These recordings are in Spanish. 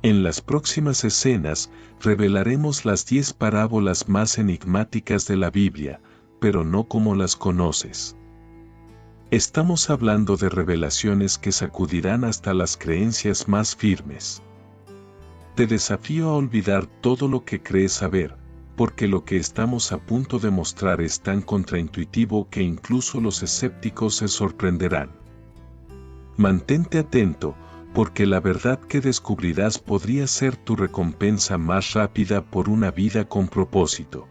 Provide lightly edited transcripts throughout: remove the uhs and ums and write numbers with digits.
En las próximas escenas, revelaremos las 10 parábolas más enigmáticas de la Biblia, pero no como las conoces. Estamos hablando de revelaciones que sacudirán hasta las creencias más firmes. Te desafío a olvidar todo lo que crees saber, porque lo que estamos a punto de mostrar es tan contraintuitivo que incluso los escépticos se sorprenderán. Mantente atento, porque la verdad que descubrirás podría ser tu recompensa más rápida por una vida con propósito.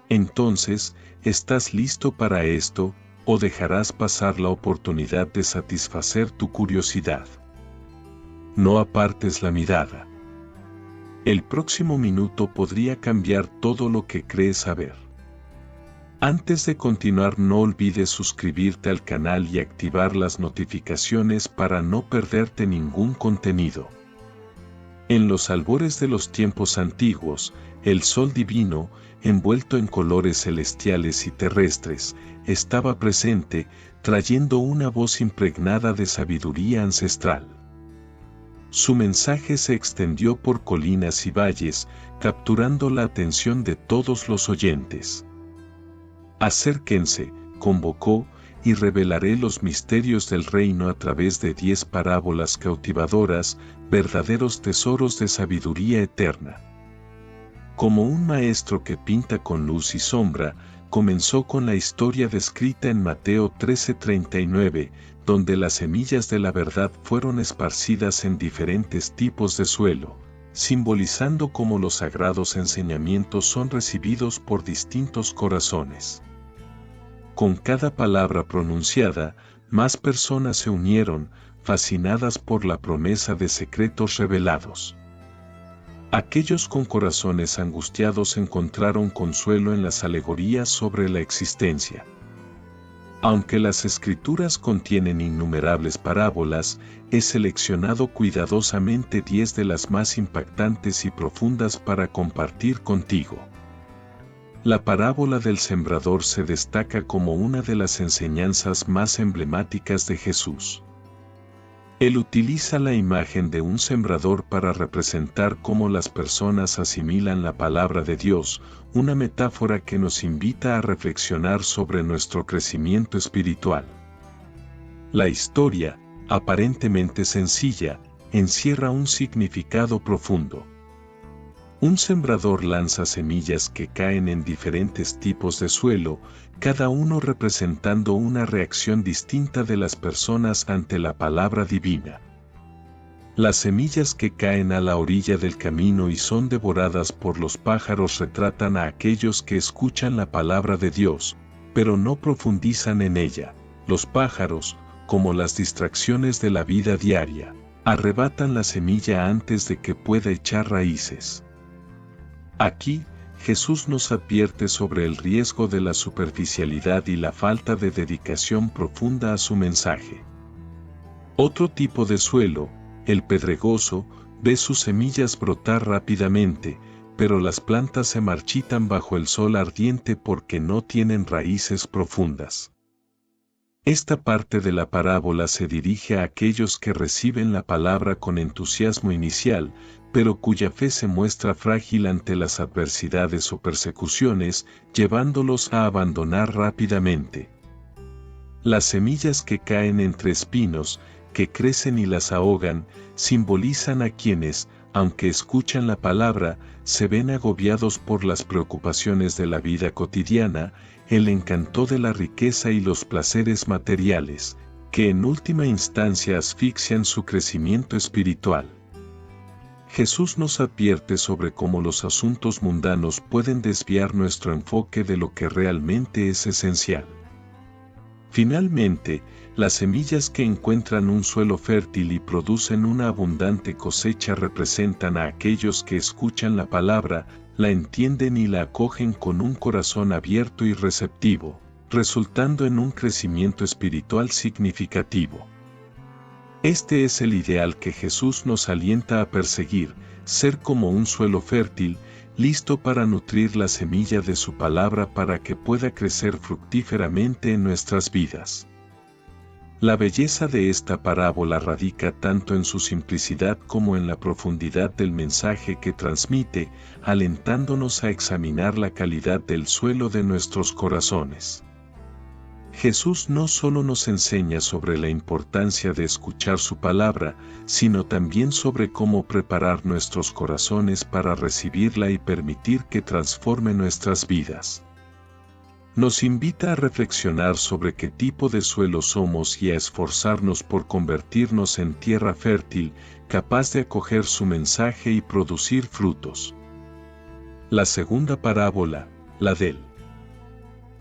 Entonces, ¿estás listo para esto, o dejarás pasar la oportunidad de satisfacer tu curiosidad? No apartes la mirada. El próximo minuto podría cambiar todo lo que crees saber. Antes de continuar, no olvides suscribirte al canal y activar las notificaciones para no perderte ningún contenido. En los albores de los tiempos antiguos, el sol divino, envuelto en colores celestiales y terrestres, estaba presente, trayendo una voz impregnada de sabiduría ancestral. Su mensaje se extendió por colinas y valles, capturando la atención de todos los oyentes. Acérquense, convocó, y revelaré los misterios del reino a través de 10 parábolas cautivadoras, verdaderos tesoros de sabiduría eterna. Como un maestro que pinta con luz y sombra, comenzó con la historia descrita en Mateo 13:39, donde las semillas de la verdad fueron esparcidas en diferentes tipos de suelo, simbolizando cómo los sagrados enseñamientos son recibidos por distintos corazones. Con cada palabra pronunciada, más personas se unieron, fascinadas por la promesa de secretos revelados. Aquellos con corazones angustiados encontraron consuelo en las alegorías sobre la existencia. Aunque las Escrituras contienen innumerables parábolas, he seleccionado cuidadosamente 10 de las más impactantes y profundas para compartir contigo. La parábola del sembrador se destaca como una de las enseñanzas más emblemáticas de Jesús. Él utiliza la imagen de un sembrador para representar cómo las personas asimilan la palabra de Dios, una metáfora que nos invita a reflexionar sobre nuestro crecimiento espiritual. La historia, aparentemente sencilla, encierra un significado profundo. Un sembrador lanza semillas que caen en diferentes tipos de suelo, cada uno representando una reacción distinta de las personas ante la palabra divina. Las semillas que caen a la orilla del camino y son devoradas por los pájaros retratan a aquellos que escuchan la palabra de Dios, pero no profundizan en ella. Los pájaros, como las distracciones de la vida diaria, arrebatan la semilla antes de que pueda echar raíces. Aquí, Jesús nos advierte sobre el riesgo de la superficialidad y la falta de dedicación profunda a su mensaje. Otro tipo de suelo, el pedregoso, ve sus semillas brotar rápidamente, pero las plantas se marchitan bajo el sol ardiente porque no tienen raíces profundas. Esta parte de la parábola se dirige a aquellos que reciben la palabra con entusiasmo inicial, pero cuya fe se muestra frágil ante las adversidades o persecuciones, llevándolos a abandonar rápidamente. Las semillas que caen entre espinos, que crecen y las ahogan, simbolizan a quienes, aunque escuchan la palabra, se ven agobiados por las preocupaciones de la vida cotidiana, el encanto de la riqueza y los placeres materiales, que en última instancia asfixian su crecimiento espiritual. Jesús nos advierte sobre cómo los asuntos mundanos pueden desviar nuestro enfoque de lo que realmente es esencial. Finalmente, las semillas que encuentran un suelo fértil y producen una abundante cosecha representan a aquellos que escuchan la palabra, la entienden y la acogen con un corazón abierto y receptivo, resultando en un crecimiento espiritual significativo. Este es el ideal que Jesús nos alienta a perseguir, ser como un suelo fértil, listo para nutrir la semilla de su palabra para que pueda crecer fructíferamente en nuestras vidas. La belleza de esta parábola radica tanto en su simplicidad como en la profundidad del mensaje que transmite, alentándonos a examinar la calidad del suelo de nuestros corazones. Jesús no solo nos enseña sobre la importancia de escuchar su palabra, sino también sobre cómo preparar nuestros corazones para recibirla y permitir que transforme nuestras vidas. Nos invita a reflexionar sobre qué tipo de suelo somos y a esforzarnos por convertirnos en tierra fértil, capaz de acoger su mensaje y producir frutos. La segunda parábola, la del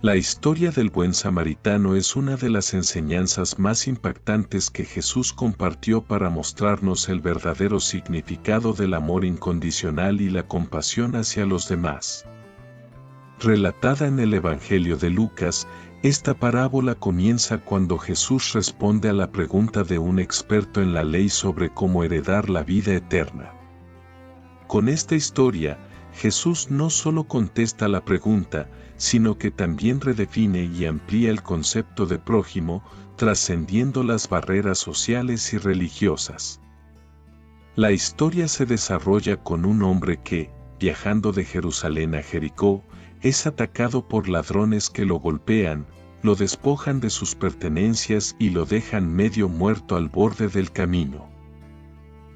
La historia del buen samaritano es una de las enseñanzas más impactantes que Jesús compartió para mostrarnos el verdadero significado del amor incondicional y la compasión hacia los demás. Relatada en el Evangelio de Lucas, esta parábola comienza cuando Jesús responde a la pregunta de un experto en la ley sobre cómo heredar la vida eterna. Con esta historia, Jesús no solo contesta la pregunta, sino que también redefine y amplía el concepto de prójimo, trascendiendo las barreras sociales y religiosas. La historia se desarrolla con un hombre que, viajando de Jerusalén a Jericó, es atacado por ladrones que lo golpean, lo despojan de sus pertenencias y lo dejan medio muerto al borde del camino.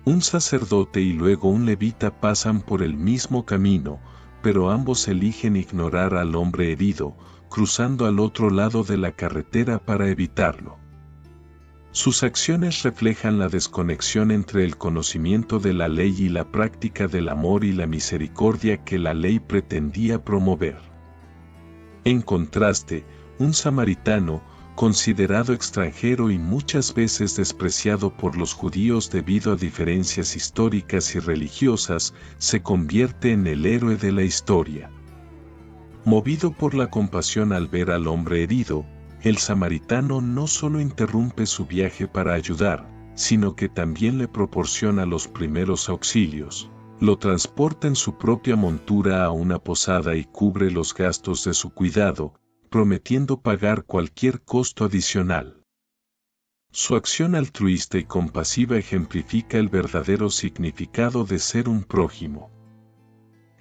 Un sacerdote y luego un levita pasan por el mismo camino, pero ambos eligen ignorar al hombre herido, cruzando al otro lado de la carretera para evitarlo. Sus acciones reflejan la desconexión entre el conocimiento de la ley y la práctica del amor y la misericordia que la ley pretendía promover. En contraste, un samaritano, considerado extranjero y muchas veces despreciado por los judíos debido a diferencias históricas y religiosas, se convierte en el héroe de la historia. Movido por la compasión al ver al hombre herido, el samaritano no solo interrumpe su viaje para ayudar, sino que también le proporciona los primeros auxilios, lo transporta en su propia montura a una posada y cubre los gastos de su cuidado, prometiendo pagar cualquier costo adicional. Su acción altruista y compasiva ejemplifica el verdadero significado de ser un prójimo.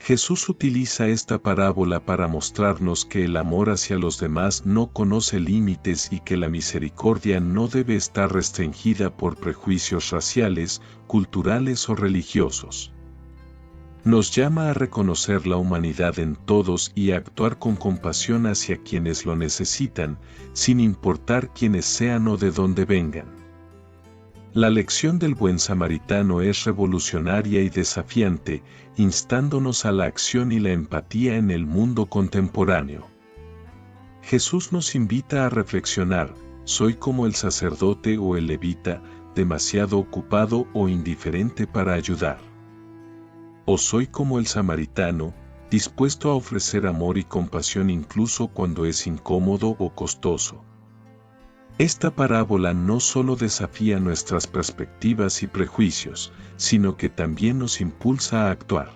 Jesús utiliza esta parábola para mostrarnos que el amor hacia los demás no conoce límites y que la misericordia no debe estar restringida por prejuicios raciales, culturales o religiosos. Nos llama a reconocer la humanidad en todos y a actuar con compasión hacia quienes lo necesitan, sin importar quiénes sean o de dónde vengan. La lección del buen samaritano es revolucionaria y desafiante, instándonos a la acción y la empatía en el mundo contemporáneo. Jesús nos invita a reflexionar: ¿soy como el sacerdote o el levita, demasiado ocupado o indiferente para ayudar? ¿O soy como el samaritano, dispuesto a ofrecer amor y compasión incluso cuando es incómodo o costoso? Esta parábola no solo desafía nuestras perspectivas y prejuicios, sino que también nos impulsa a actuar.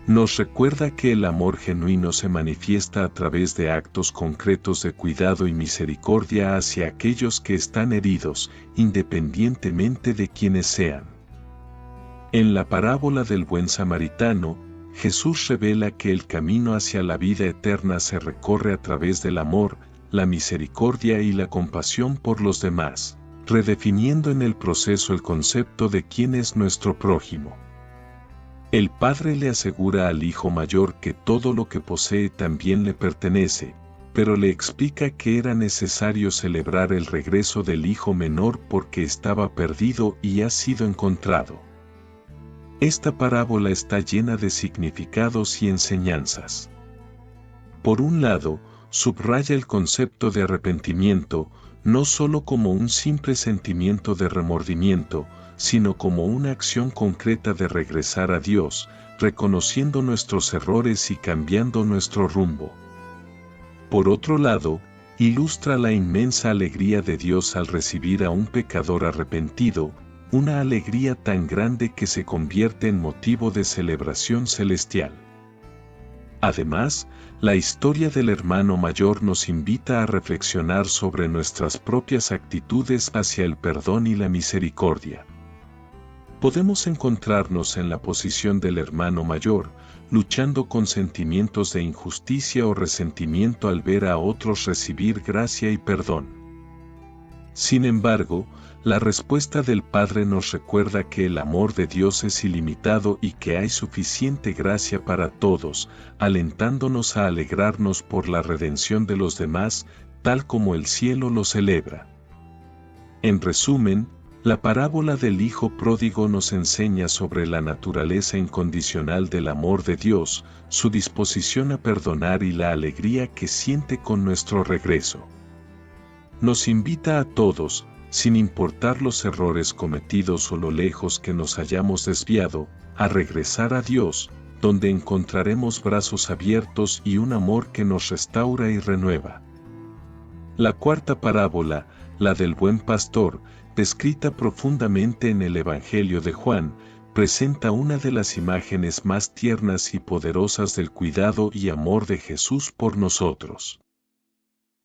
Nos recuerda que el amor genuino se manifiesta a través de actos concretos de cuidado y misericordia hacia aquellos que están heridos, independientemente de quienes sean. En la parábola del buen samaritano, Jesús revela que el camino hacia la vida eterna se recorre a través del amor, la misericordia y la compasión por los demás, redefiniendo en el proceso el concepto de quién es nuestro prójimo. El padre le asegura al hijo mayor que todo lo que posee también le pertenece, pero le explica que era necesario celebrar el regreso del hijo menor porque estaba perdido y ha sido encontrado. Esta parábola está llena de significados y enseñanzas. Por un lado, subraya el concepto de arrepentimiento, no solo como un simple sentimiento de remordimiento, sino como una acción concreta de regresar a Dios, reconociendo nuestros errores y cambiando nuestro rumbo. Por otro lado, ilustra la inmensa alegría de Dios al recibir a un pecador arrepentido, una alegría tan grande que se convierte en motivo de celebración celestial. Además, la historia del hermano mayor nos invita a reflexionar sobre nuestras propias actitudes hacia el perdón y la misericordia. Podemos encontrarnos en la posición del hermano mayor, luchando con sentimientos de injusticia o resentimiento al ver a otros recibir gracia y perdón. Sin embargo, la respuesta del Padre nos recuerda que el amor de Dios es ilimitado y que hay suficiente gracia para todos, alentándonos a alegrarnos por la redención de los demás, tal como el cielo lo celebra. En resumen, la parábola del Hijo Pródigo nos enseña sobre la naturaleza incondicional del amor de Dios, su disposición a perdonar y la alegría que siente con nuestro regreso. Nos invita a todos, sin importar los errores cometidos o lo lejos que nos hayamos desviado, a regresar a Dios, donde encontraremos brazos abiertos y un amor que nos restaura y renueva. La cuarta parábola, la del buen pastor, descrita profundamente en el Evangelio de Juan, presenta una de las imágenes más tiernas y poderosas del cuidado y amor de Jesús por nosotros.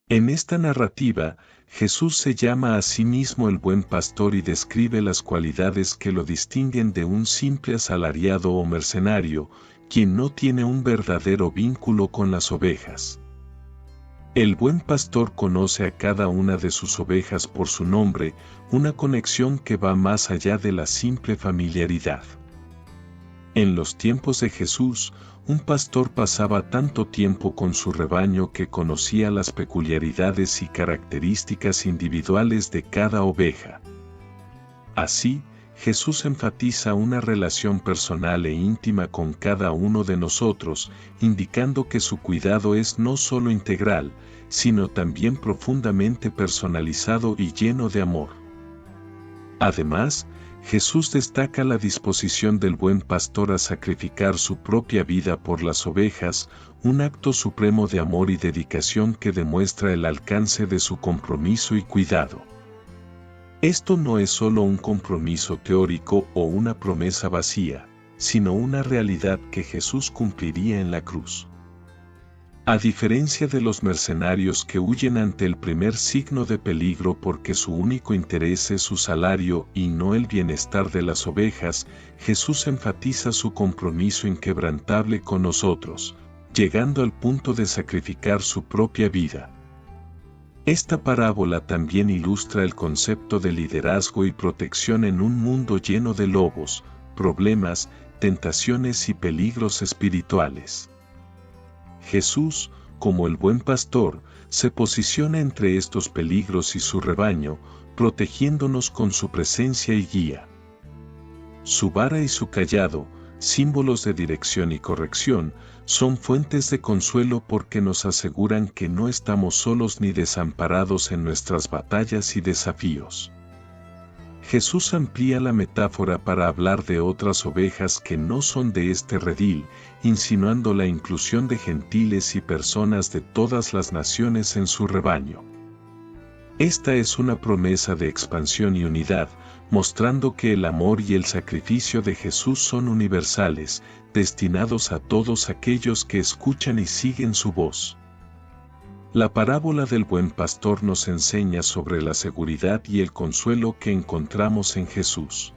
En esta narrativa, Jesús se llama a sí mismo el buen pastor y describe las cualidades que lo distinguen de un simple asalariado o mercenario, quien no tiene un verdadero vínculo con las ovejas. El buen pastor conoce a cada una de sus ovejas por su nombre, una conexión que va más allá de la simple familiaridad. En los tiempos de Jesús, un pastor pasaba tanto tiempo con su rebaño que conocía las peculiaridades y características individuales de cada oveja. Así, Jesús enfatiza una relación personal e íntima con cada uno de nosotros, indicando que su cuidado es no solo integral, sino también profundamente personalizado y lleno de amor. Además, Jesús destaca la disposición del buen pastor a sacrificar su propia vida por las ovejas, un acto supremo de amor y dedicación que demuestra el alcance de su compromiso y cuidado. Esto no es solo un compromiso teórico o una promesa vacía, sino una realidad que Jesús cumpliría en la cruz. A diferencia de los mercenarios que huyen ante el primer signo de peligro porque su único interés es su salario y no el bienestar de las ovejas, Jesús enfatiza su compromiso inquebrantable con nosotros, llegando al punto de sacrificar su propia vida. Esta parábola también ilustra el concepto de liderazgo y protección en un mundo lleno de lobos, problemas, tentaciones y peligros espirituales. Jesús, como el buen pastor, se posiciona entre estos peligros y su rebaño, protegiéndonos con su presencia y guía. Su vara y su cayado, símbolos de dirección y corrección, son fuentes de consuelo porque nos aseguran que no estamos solos ni desamparados en nuestras batallas y desafíos. Jesús amplía la metáfora para hablar de otras ovejas que no son de este redil, insinuando la inclusión de gentiles y personas de todas las naciones en su rebaño. Esta es una promesa de expansión y unidad, mostrando que el amor y el sacrificio de Jesús son universales, destinados a todos aquellos que escuchan y siguen su voz. La parábola del buen pastor nos enseña sobre la seguridad y el consuelo que encontramos en Jesús.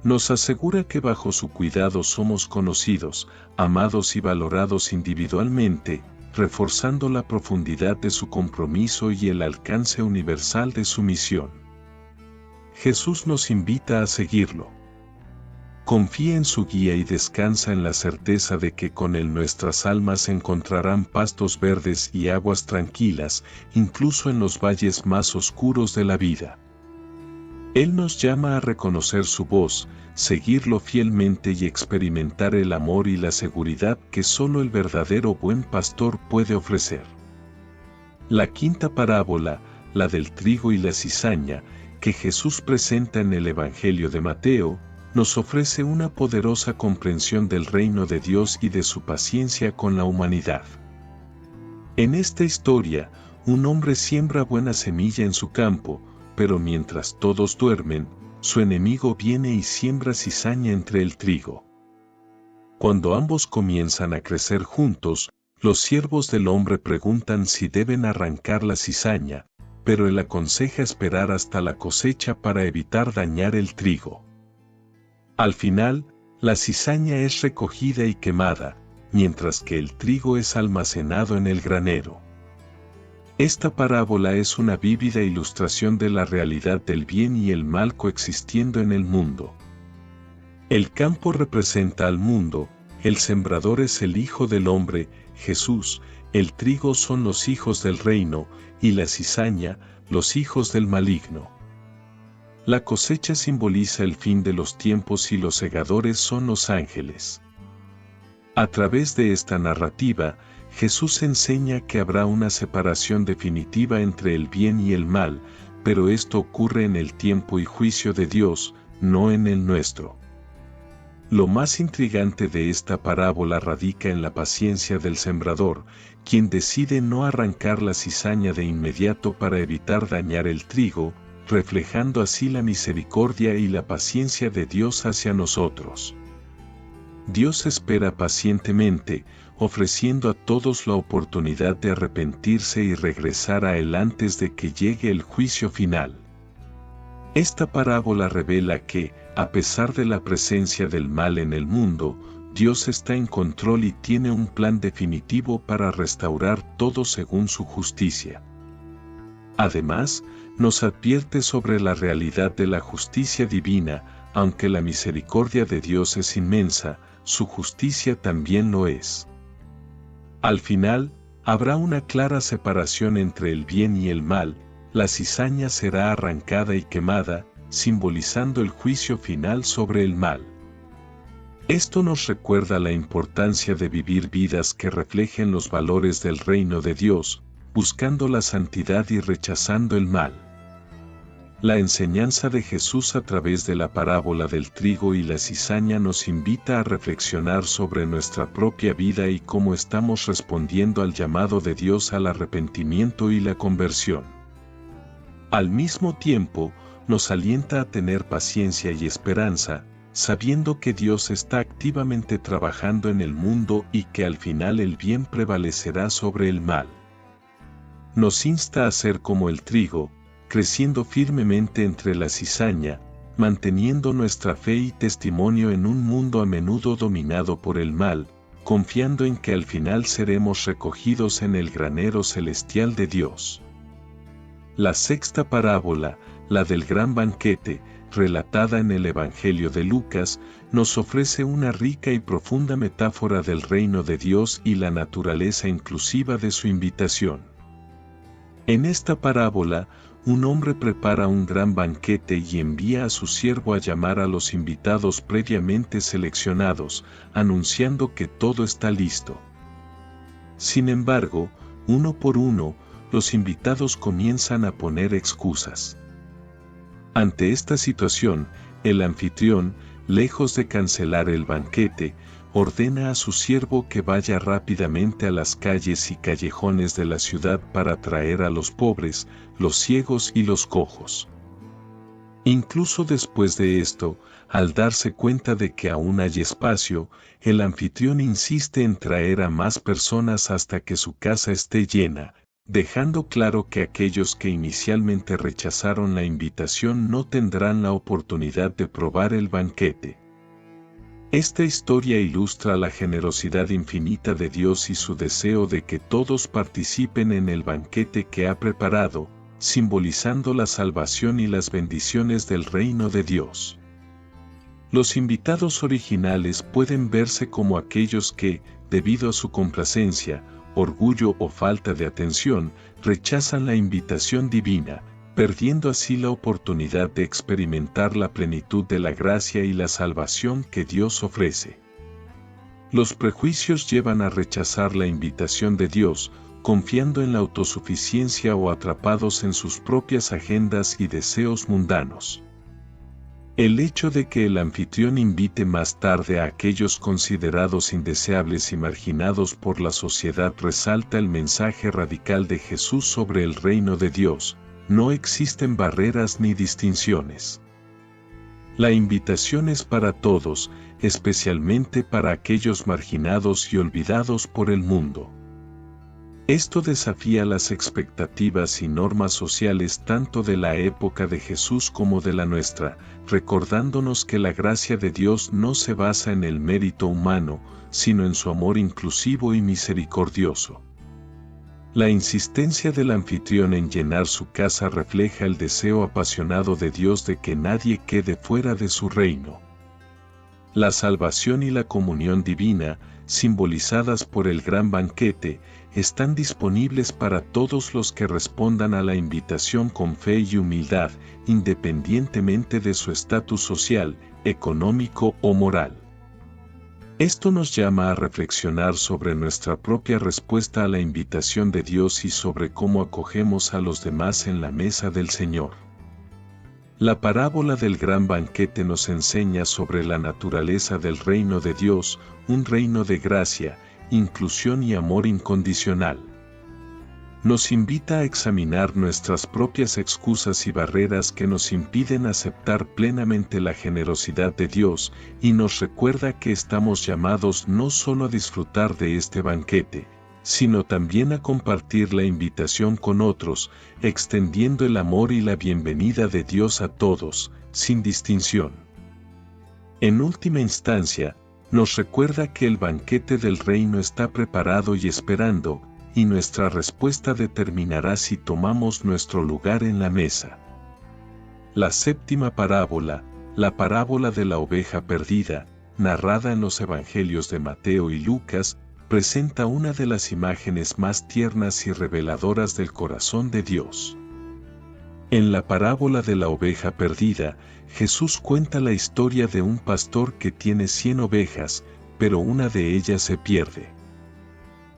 Nos asegura que bajo su cuidado somos conocidos, amados y valorados individualmente, reforzando la profundidad de su compromiso y el alcance universal de su misión. Jesús nos invita a seguirlo. Confía en su guía y descansa en la certeza de que con él nuestras almas encontrarán pastos verdes y aguas tranquilas, incluso en los valles más oscuros de la vida. Él nos llama a reconocer su voz, seguirlo fielmente y experimentar el amor y la seguridad que solo el verdadero buen pastor puede ofrecer. La quinta parábola, la del trigo y la cizaña, que Jesús presenta en el Evangelio de Mateo, nos ofrece una poderosa comprensión del reino de Dios y de su paciencia con la humanidad. En esta historia, un hombre siembra buena semilla en su campo, pero mientras todos duermen, su enemigo viene y siembra cizaña entre el trigo. Cuando ambos comienzan a crecer juntos, los siervos del hombre preguntan si deben arrancar la cizaña, pero él aconseja esperar hasta la cosecha para evitar dañar el trigo. Al final, la cizaña es recogida y quemada, mientras que el trigo es almacenado en el granero. Esta parábola es una vívida ilustración de la realidad del bien y el mal coexistiendo en el mundo. El campo representa al mundo, el sembrador es el Hijo del Hombre, Jesús, el trigo son los hijos del reino, y la cizaña, los hijos del maligno. La cosecha simboliza el fin de los tiempos y los segadores son los ángeles. A través de esta narrativa, Jesús enseña que habrá una separación definitiva entre el bien y el mal, pero esto ocurre en el tiempo y juicio de Dios, no en el nuestro. Lo más intrigante de esta parábola radica en la paciencia del sembrador, quien decide no arrancar la cizaña de inmediato para evitar dañar el trigo, reflejando así la misericordia y la paciencia de Dios hacia nosotros. Dios espera pacientemente, ofreciendo a todos la oportunidad de arrepentirse y regresar a Él antes de que llegue el juicio final. Esta parábola revela que, a pesar de la presencia del mal en el mundo, Dios está en control y tiene un plan definitivo para restaurar todo según su justicia. Además, nos advierte sobre la realidad de la justicia divina, aunque la misericordia de Dios es inmensa, su justicia también lo es. Al final, habrá una clara separación entre el bien y el mal, la cizaña será arrancada y quemada, simbolizando el juicio final sobre el mal. Esto nos recuerda la importancia de vivir vidas que reflejen los valores del reino de Dios, buscando la santidad y rechazando el mal. La enseñanza de Jesús a través de la parábola del trigo y la cizaña nos invita a reflexionar sobre nuestra propia vida y cómo estamos respondiendo al llamado de Dios al arrepentimiento y la conversión. Al mismo tiempo, nos alienta a tener paciencia y esperanza, sabiendo que Dios está activamente trabajando en el mundo y que al final el bien prevalecerá sobre el mal. Nos insta a ser como el trigo, creciendo firmemente entre la cizaña, manteniendo nuestra fe y testimonio en un mundo a menudo dominado por el mal, confiando en que al final seremos recogidos en el granero celestial de Dios. La sexta parábola, la del gran banquete, relatada en el Evangelio de Lucas, nos ofrece una rica y profunda metáfora del reino de Dios y la naturaleza inclusiva de su invitación. En esta parábola, un hombre prepara un gran banquete y envía a su siervo a llamar a los invitados previamente seleccionados, anunciando que todo está listo. Sin embargo, uno por uno, los invitados comienzan a poner excusas. Ante esta situación, el anfitrión, lejos de cancelar el banquete, ordena a su siervo que vaya rápidamente a las calles y callejones de la ciudad para traer a los pobres, los ciegos y los cojos. Incluso después de esto, al darse cuenta de que aún hay espacio, el anfitrión insiste en traer a más personas hasta que su casa esté llena, dejando claro que aquellos que inicialmente rechazaron la invitación no tendrán la oportunidad de probar el banquete. Esta historia ilustra la generosidad infinita de Dios y su deseo de que todos participen en el banquete que ha preparado, simbolizando la salvación y las bendiciones del reino de Dios. Los invitados originales pueden verse como aquellos que, debido a su complacencia, orgullo o falta de atención, rechazan la invitación divina, perdiendo así la oportunidad de experimentar la plenitud de la gracia y la salvación que Dios ofrece. Los prejuicios llevan a rechazar la invitación de Dios, confiando en la autosuficiencia o atrapados en sus propias agendas y deseos mundanos. El hecho de que el anfitrión invite más tarde a aquellos considerados indeseables y marginados por la sociedad resalta el mensaje radical de Jesús sobre el reino de Dios. No existen barreras ni distinciones. La invitación es para todos, especialmente para aquellos marginados y olvidados por el mundo. Esto desafía las expectativas y normas sociales tanto de la época de Jesús como de la nuestra, recordándonos que la gracia de Dios no se basa en el mérito humano, sino en su amor inclusivo y misericordioso. La insistencia del anfitrión en llenar su casa refleja el deseo apasionado de Dios de que nadie quede fuera de su reino. La salvación y la comunión divina, simbolizadas por el gran banquete, están disponibles para todos los que respondan a la invitación con fe y humildad, independientemente de su estatus social, económico o moral. Esto nos llama a reflexionar sobre nuestra propia respuesta a la invitación de Dios y sobre cómo acogemos a los demás en la mesa del Señor. La parábola del gran banquete nos enseña sobre la naturaleza del reino de Dios, un reino de gracia, inclusión y amor incondicional. Nos invita a examinar nuestras propias excusas y barreras que nos impiden aceptar plenamente la generosidad de Dios y nos recuerda que estamos llamados no solo a disfrutar de este banquete, sino también a compartir la invitación con otros, extendiendo el amor y la bienvenida de Dios a todos, sin distinción. En última instancia, nos recuerda que el banquete del reino está preparado y esperando, y nuestra respuesta determinará si tomamos nuestro lugar en la mesa. La séptima parábola, la parábola de la oveja perdida, narrada en los evangelios de Mateo y Lucas, presenta una de las imágenes más tiernas y reveladoras del corazón de Dios. En la parábola de la oveja perdida, Jesús cuenta la historia de un pastor que tiene 100 ovejas, pero una de ellas se pierde.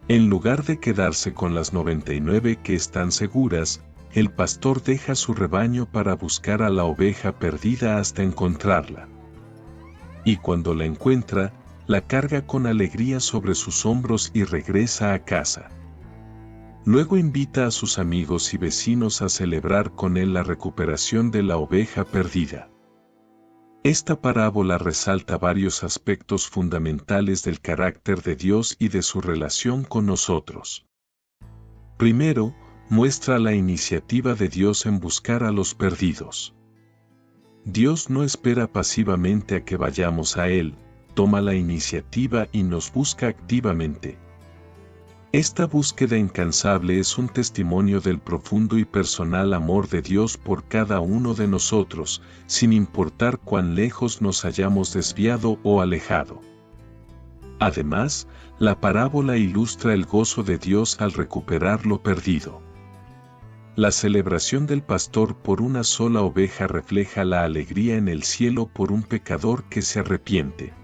En lugar de quedarse con las 99 que están seguras, el pastor deja su rebaño para buscar a la oveja perdida hasta encontrarla. Y cuando la encuentra, la carga con alegría sobre sus hombros y regresa a casa. Luego invita a sus amigos y vecinos a celebrar con él la recuperación de la oveja perdida. Esta parábola resalta varios aspectos fundamentales del carácter de Dios y de su relación con nosotros. Primero, muestra la iniciativa de Dios en buscar a los perdidos. Dios no espera pasivamente a que vayamos a Él, toma la iniciativa y nos busca activamente. Esta búsqueda incansable es un testimonio del profundo y personal amor de Dios por cada uno de nosotros, sin importar cuán lejos nos hayamos desviado o alejado. Además, la parábola ilustra el gozo de Dios al recuperar lo perdido. La celebración del pastor por una sola oveja refleja la alegría en el cielo por un pecador que se arrepiente.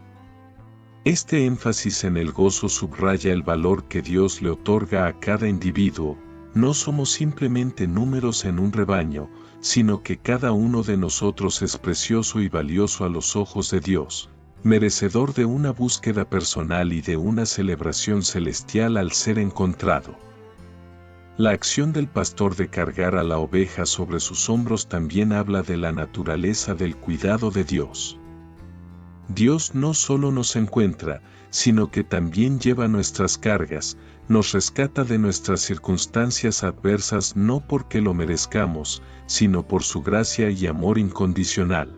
Este énfasis en el gozo subraya el valor que Dios le otorga a cada individuo. No somos simplemente números en un rebaño, sino que cada uno de nosotros es precioso y valioso a los ojos de Dios, merecedor de una búsqueda personal y de una celebración celestial al ser encontrado. La acción del pastor de cargar a la oveja sobre sus hombros también habla de la naturaleza del cuidado de Dios. Dios no solo nos encuentra, sino que también lleva nuestras cargas, nos rescata de nuestras circunstancias adversas no porque lo merezcamos, sino por su gracia y amor incondicional.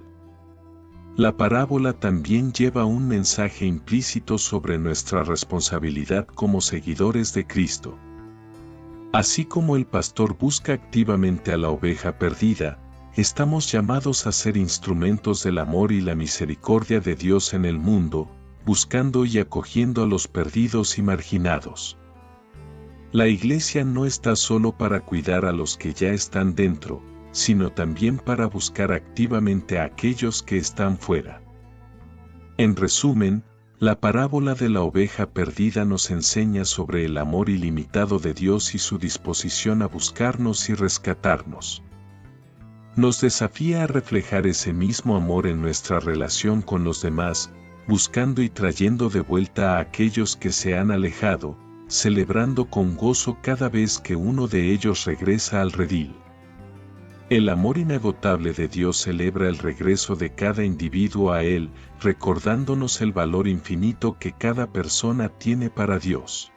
La parábola también lleva un mensaje implícito sobre nuestra responsabilidad como seguidores de Cristo. Así como el pastor busca activamente a la oveja perdida, estamos llamados a ser instrumentos del amor y la misericordia de Dios en el mundo, buscando y acogiendo a los perdidos y marginados. La Iglesia no está solo para cuidar a los que ya están dentro, sino también para buscar activamente a aquellos que están fuera. En resumen, la parábola de la oveja perdida nos enseña sobre el amor ilimitado de Dios y su disposición a buscarnos y rescatarnos. Nos desafía a reflejar ese mismo amor en nuestra relación con los demás, buscando y trayendo de vuelta a aquellos que se han alejado, celebrando con gozo cada vez que uno de ellos regresa al redil. El amor inagotable de Dios celebra el regreso de cada individuo a Él, recordándonos el valor infinito que cada persona tiene para Dios.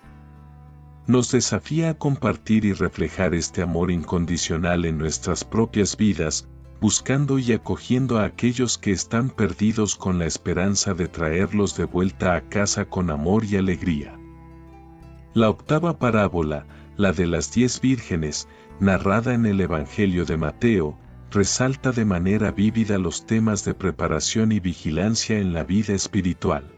Nos desafía a compartir y reflejar este amor incondicional en nuestras propias vidas, buscando y acogiendo a aquellos que están perdidos con la esperanza de traerlos de vuelta a casa con amor y alegría. La octava parábola, la de las 10 vírgenes, narrada en el Evangelio de Mateo, resalta de manera vívida los temas de preparación y vigilancia en la vida espiritual.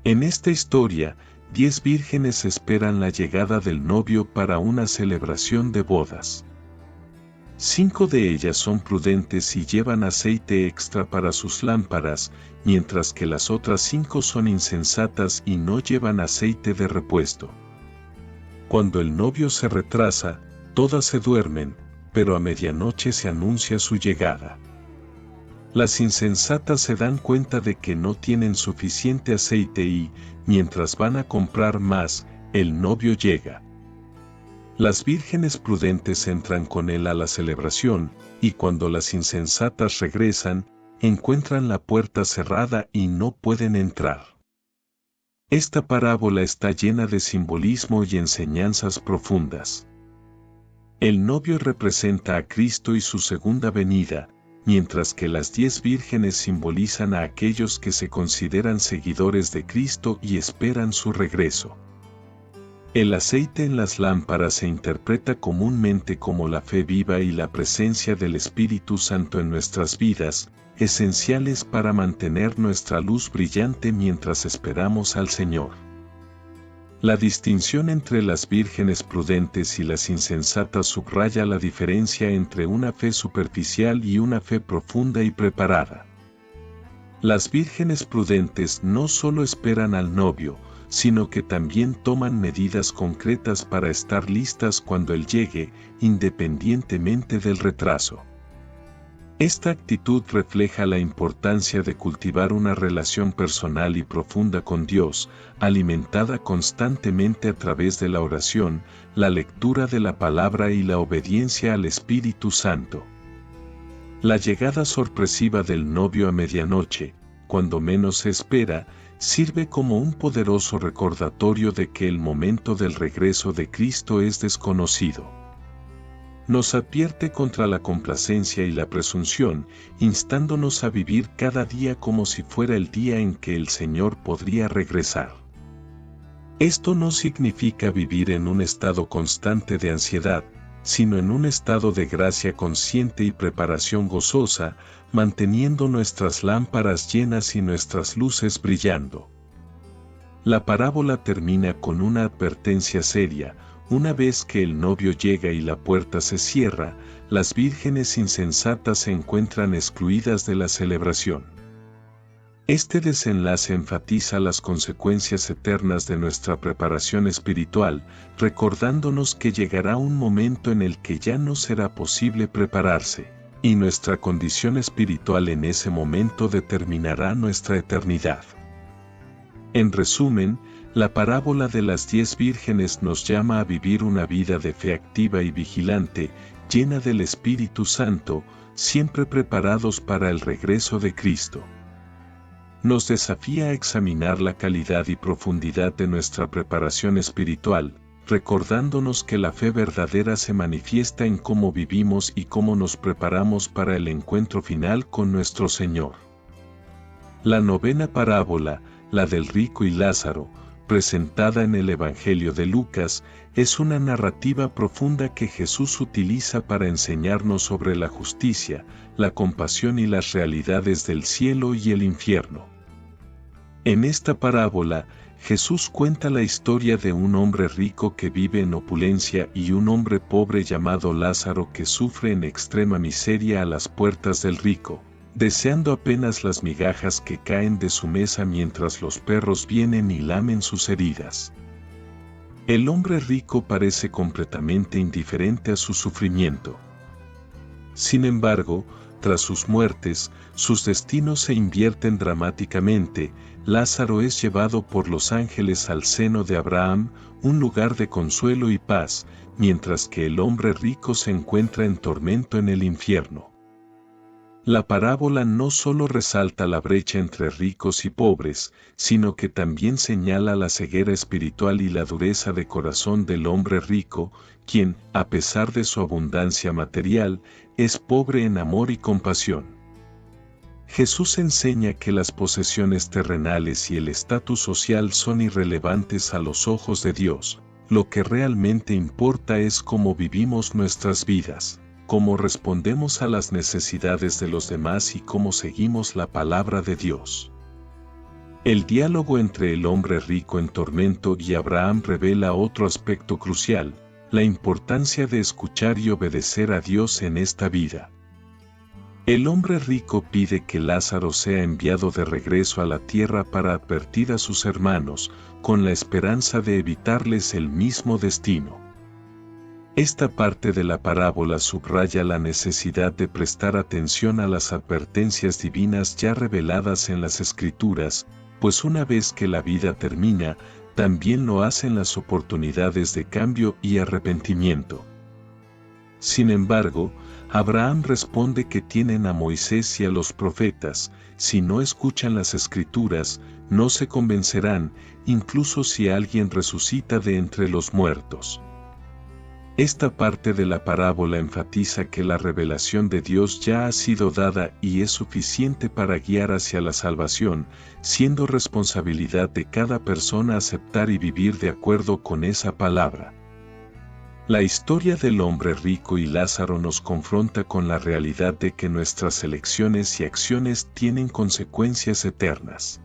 En esta historia, 10 vírgenes esperan la llegada del novio para una celebración de bodas. 5 de ellas son prudentes y llevan aceite extra para sus lámparas, mientras que las otras 5 son insensatas y no llevan aceite de repuesto. Cuando el novio se retrasa, todas se duermen, pero a medianoche se anuncia su llegada. Las insensatas se dan cuenta de que no tienen suficiente aceite y, mientras van a comprar más, el novio llega. Las vírgenes prudentes entran con él a la celebración, y cuando las insensatas regresan, encuentran la puerta cerrada y no pueden entrar. Esta parábola está llena de simbolismo y enseñanzas profundas. El novio representa a Cristo y su segunda venida, mientras que las 10 vírgenes simbolizan a aquellos que se consideran seguidores de Cristo y esperan su regreso. El aceite en las lámparas se interpreta comúnmente como la fe viva y la presencia del Espíritu Santo en nuestras vidas, esenciales para mantener nuestra luz brillante mientras esperamos al Señor. La distinción entre las vírgenes prudentes y las insensatas subraya la diferencia entre una fe superficial y una fe profunda y preparada. Las vírgenes prudentes no solo esperan al novio, sino que también toman medidas concretas para estar listas cuando él llegue, independientemente del retraso. Esta actitud refleja la importancia de cultivar una relación personal y profunda con Dios, alimentada constantemente a través de la oración, la lectura de la palabra y la obediencia al Espíritu Santo. La llegada sorpresiva del novio a medianoche, cuando menos se espera, sirve como un poderoso recordatorio de que el momento del regreso de Cristo es desconocido. Nos advierte contra la complacencia y la presunción, instándonos a vivir cada día como si fuera el día en que el Señor podría regresar. Esto no significa vivir en un estado constante de ansiedad, sino en un estado de gracia consciente y preparación gozosa, manteniendo nuestras lámparas llenas y nuestras luces brillando. La parábola termina con una advertencia seria. Una vez que el novio llega y la puerta se cierra, las vírgenes insensatas se encuentran excluidas de la celebración. Este desenlace enfatiza las consecuencias eternas de nuestra preparación espiritual, recordándonos que llegará un momento en el que ya no será posible prepararse, y nuestra condición espiritual en ese momento determinará nuestra eternidad. En resumen, la parábola de las 10 vírgenes nos llama a vivir una vida de fe activa y vigilante, llena del Espíritu Santo, siempre preparados para el regreso de Cristo. Nos desafía a examinar la calidad y profundidad de nuestra preparación espiritual, recordándonos que la fe verdadera se manifiesta en cómo vivimos y cómo nos preparamos para el encuentro final con nuestro Señor. La novena parábola, la del rico y Lázaro, presentada en el Evangelio de Lucas, es una narrativa profunda que Jesús utiliza para enseñarnos sobre la justicia, la compasión y las realidades del cielo y el infierno. En esta parábola, Jesús cuenta la historia de un hombre rico que vive en opulencia y un hombre pobre llamado Lázaro que sufre en extrema miseria a las puertas del rico, deseando apenas las migajas que caen de su mesa mientras los perros vienen y lamen sus heridas. El hombre rico parece completamente indiferente a su sufrimiento. Sin embargo, tras sus muertes, sus destinos se invierten dramáticamente. Lázaro es llevado por los ángeles al seno de Abraham, un lugar de consuelo y paz, mientras que el hombre rico se encuentra en tormento en el infierno. La parábola no solo resalta la brecha entre ricos y pobres, sino que también señala la ceguera espiritual y la dureza de corazón del hombre rico, quien, a pesar de su abundancia material, es pobre en amor y compasión. Jesús enseña que las posesiones terrenales y el estatus social son irrelevantes a los ojos de Dios. Lo que realmente importa es cómo vivimos nuestras vidas, cómo respondemos a las necesidades de los demás y cómo seguimos la palabra de Dios. El diálogo entre el hombre rico en tormento y Abraham revela otro aspecto crucial, la importancia de escuchar y obedecer a Dios en esta vida. El hombre rico pide que Lázaro sea enviado de regreso a la tierra para advertir a sus hermanos, con la esperanza de evitarles el mismo destino. Esta parte de la parábola subraya la necesidad de prestar atención a las advertencias divinas ya reveladas en las Escrituras, pues una vez que la vida termina, también lo hacen las oportunidades de cambio y arrepentimiento. Sin embargo, Abraham responde que tienen a Moisés y a los profetas, si no escuchan las Escrituras, no se convencerán, incluso si alguien resucita de entre los muertos. Esta parte de la parábola enfatiza que la revelación de Dios ya ha sido dada y es suficiente para guiar hacia la salvación, siendo responsabilidad de cada persona aceptar y vivir de acuerdo con esa palabra. La historia del hombre rico y Lázaro nos confronta con la realidad de que nuestras elecciones y acciones tienen consecuencias eternas.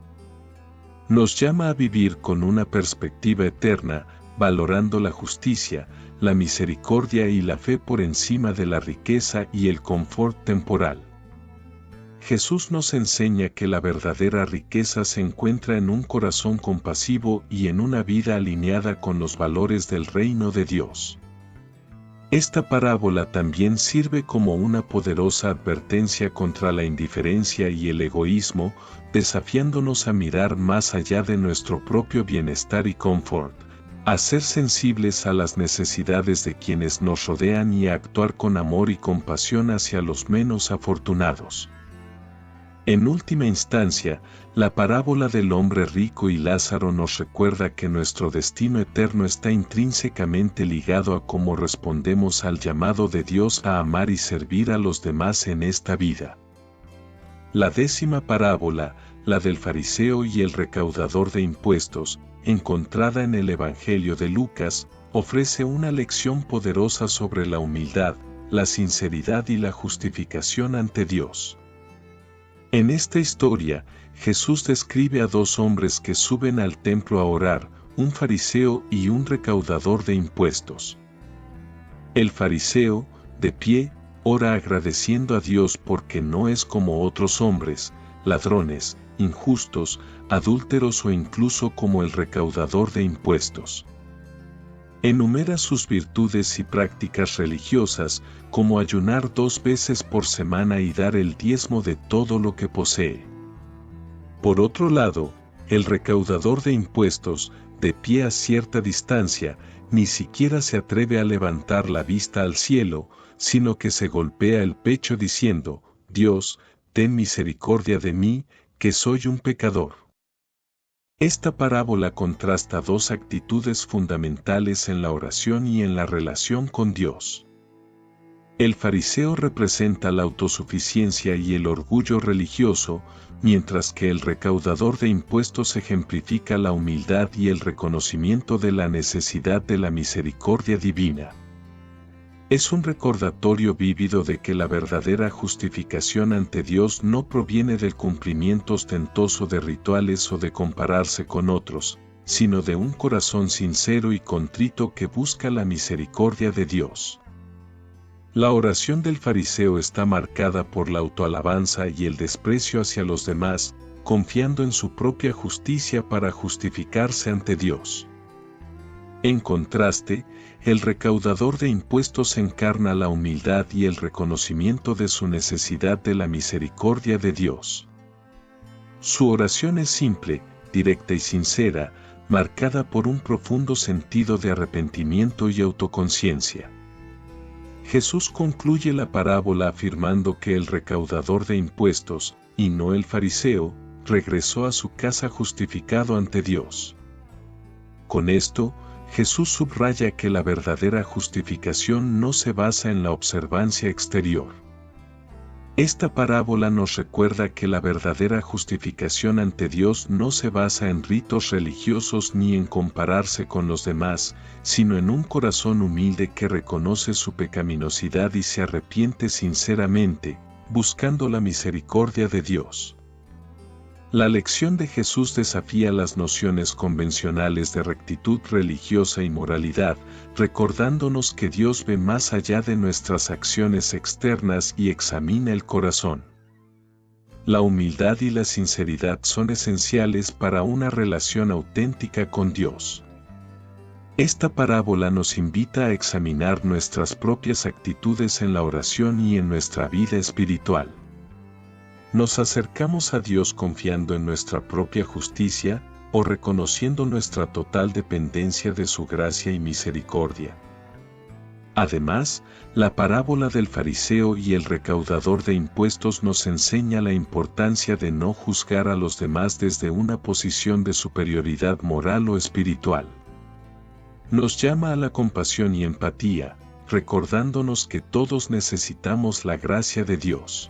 Nos llama a vivir con una perspectiva eterna, valorando la justicia, la misericordia y la fe por encima de la riqueza y el confort temporal. Jesús nos enseña que la verdadera riqueza se encuentra en un corazón compasivo y en una vida alineada con los valores del reino de Dios. Esta parábola también sirve como una poderosa advertencia contra la indiferencia y el egoísmo, desafiándonos a mirar más allá de nuestro propio bienestar y confort, a ser sensibles a las necesidades de quienes nos rodean y a actuar con amor y compasión hacia los menos afortunados. En última instancia, la parábola del hombre rico y Lázaro nos recuerda que nuestro destino eterno está intrínsecamente ligado a cómo respondemos al llamado de Dios a amar y servir a los demás en esta vida. La 10ª parábola, la del fariseo y el recaudador de impuestos, encontrada en el Evangelio de Lucas, ofrece una lección poderosa sobre la humildad, la sinceridad y la justificación ante Dios. En esta historia, Jesús describe a dos hombres que suben al templo a orar, un fariseo y un recaudador de impuestos. El fariseo, de pie, ora agradeciendo a Dios porque no es como otros hombres, ladrones, injustos, adúlteros o incluso como el recaudador de impuestos. Enumera sus virtudes y prácticas religiosas, como ayunar 2 veces por semana y dar el diezmo de todo lo que posee. Por otro lado, el recaudador de impuestos, de pie a cierta distancia, ni siquiera se atreve a levantar la vista al cielo, sino que se golpea el pecho diciendo: Dios, ten misericordia de mí, que soy un pecador. Esta parábola contrasta dos actitudes fundamentales en la oración y en la relación con Dios. El fariseo representa la autosuficiencia y el orgullo religioso, mientras que el recaudador de impuestos ejemplifica la humildad y el reconocimiento de la necesidad de la misericordia divina. Es un recordatorio vívido de que la verdadera justificación ante Dios no proviene del cumplimiento ostentoso de rituales o de compararse con otros, sino de un corazón sincero y contrito que busca la misericordia de Dios. La oración del fariseo está marcada por la autoalabanza y el desprecio hacia los demás, confiando en su propia justicia para justificarse ante Dios. En contraste, el recaudador de impuestos encarna la humildad y el reconocimiento de su necesidad de la misericordia de Dios. Su oración es simple, directa y sincera, marcada por un profundo sentido de arrepentimiento y autoconciencia. Jesús concluye la parábola afirmando que el recaudador de impuestos, y no el fariseo, regresó a su casa justificado ante Dios. Con esto, Jesús subraya que la verdadera justificación no se basa en la observancia exterior. Esta parábola nos recuerda que la verdadera justificación ante Dios no se basa en ritos religiosos ni en compararse con los demás, sino en un corazón humilde que reconoce su pecaminosidad y se arrepiente sinceramente, buscando la misericordia de Dios. La lección de Jesús desafía las nociones convencionales de rectitud religiosa y moralidad, recordándonos que Dios ve más allá de nuestras acciones externas y examina el corazón. La humildad y la sinceridad son esenciales para una relación auténtica con Dios. Esta parábola nos invita a examinar nuestras propias actitudes en la oración y en nuestra vida espiritual. ¿Nos acercamos a Dios confiando en nuestra propia justicia o reconociendo nuestra total dependencia de su gracia y misericordia? Además, la parábola del fariseo y el recaudador de impuestos nos enseña la importancia de no juzgar a los demás desde una posición de superioridad moral o espiritual. Nos llama a la compasión y empatía, recordándonos que todos necesitamos la gracia de Dios.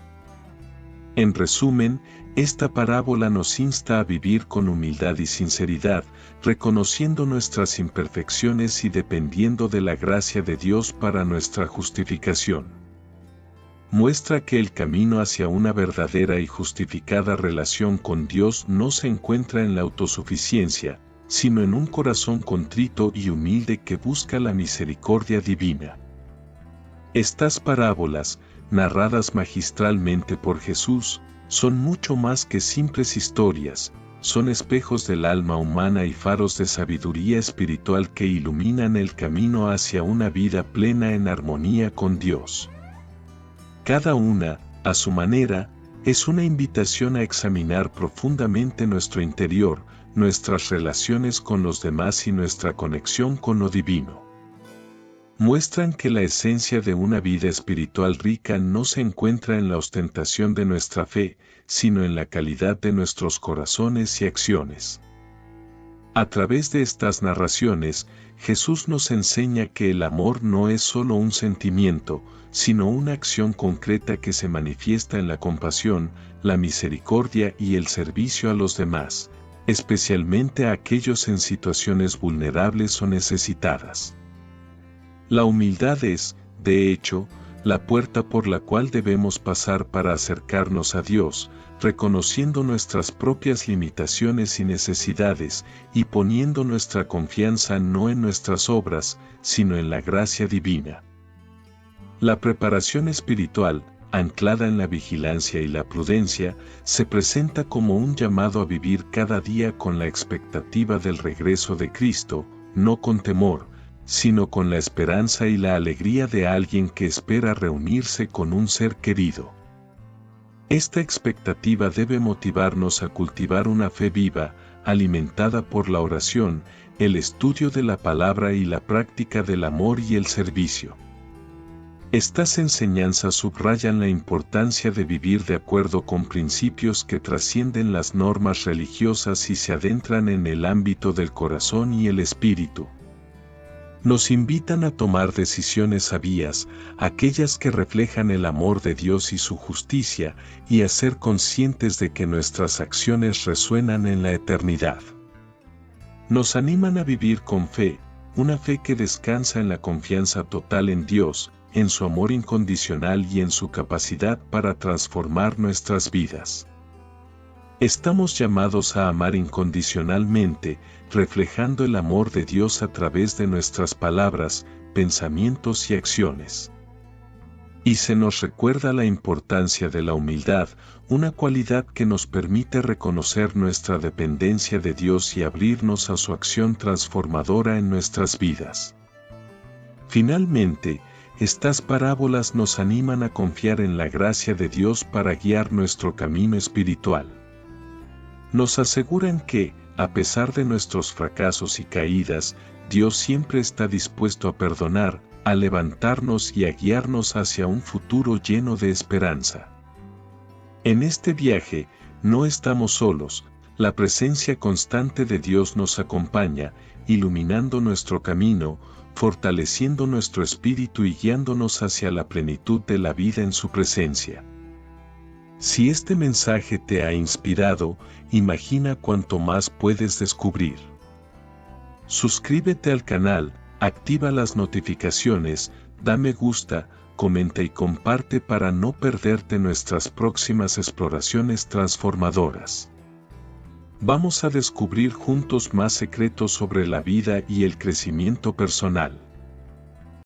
En resumen, esta parábola nos insta a vivir con humildad y sinceridad, reconociendo nuestras imperfecciones y dependiendo de la gracia de Dios para nuestra justificación. Muestra que el camino hacia una verdadera y justificada relación con Dios no se encuentra en la autosuficiencia, sino en un corazón contrito y humilde que busca la misericordia divina. Estas parábolas, narradas magistralmente por Jesús, son mucho más que simples historias, son espejos del alma humana y faros de sabiduría espiritual que iluminan el camino hacia una vida plena en armonía con Dios. Cada una, a su manera, es una invitación a examinar profundamente nuestro interior, nuestras relaciones con los demás y nuestra conexión con lo divino. Muestran que la esencia de una vida espiritual rica no se encuentra en la ostentación de nuestra fe, sino en la calidad de nuestros corazones y acciones. A través de estas narraciones, Jesús nos enseña que el amor no es solo un sentimiento, sino una acción concreta que se manifiesta en la compasión, la misericordia y el servicio a los demás, especialmente a aquellos en situaciones vulnerables o necesitadas. La humildad es, de hecho, la puerta por la cual debemos pasar para acercarnos a Dios, reconociendo nuestras propias limitaciones y necesidades, y poniendo nuestra confianza no en nuestras obras, sino en la gracia divina. La preparación espiritual, anclada en la vigilancia y la prudencia, se presenta como un llamado a vivir cada día con la expectativa del regreso de Cristo, no con temor, sino con la esperanza y la alegría de alguien que espera reunirse con un ser querido. Esta expectativa debe motivarnos a cultivar una fe viva, alimentada por la oración, el estudio de la palabra y la práctica del amor y el servicio. Estas enseñanzas subrayan la importancia de vivir de acuerdo con principios que trascienden las normas religiosas y se adentran en el ámbito del corazón y el espíritu. Nos invitan a tomar decisiones sabias, aquellas que reflejan el amor de Dios y su justicia, y a ser conscientes de que nuestras acciones resuenan en la eternidad. Nos animan a vivir con fe, una fe que descansa en la confianza total en Dios, en su amor incondicional y en su capacidad para transformar nuestras vidas. Estamos llamados a amar incondicionalmente, reflejando el amor de Dios a través de nuestras palabras, pensamientos y acciones. Y se nos recuerda la importancia de la humildad, una cualidad que nos permite reconocer nuestra dependencia de Dios y abrirnos a su acción transformadora en nuestras vidas. Finalmente, estas parábolas nos animan a confiar en la gracia de Dios para guiar nuestro camino espiritual. Nos aseguran que, a pesar de nuestros fracasos y caídas, Dios siempre está dispuesto a perdonar, a levantarnos y a guiarnos hacia un futuro lleno de esperanza. En este viaje, no estamos solos, la presencia constante de Dios nos acompaña, iluminando nuestro camino, fortaleciendo nuestro espíritu y guiándonos hacia la plenitud de la vida en su presencia. Si este mensaje te ha inspirado, imagina cuánto más puedes descubrir. Suscríbete al canal, activa las notificaciones, da me gusta, comenta y comparte para no perderte nuestras próximas exploraciones transformadoras. Vamos a descubrir juntos más secretos sobre la vida y el crecimiento personal.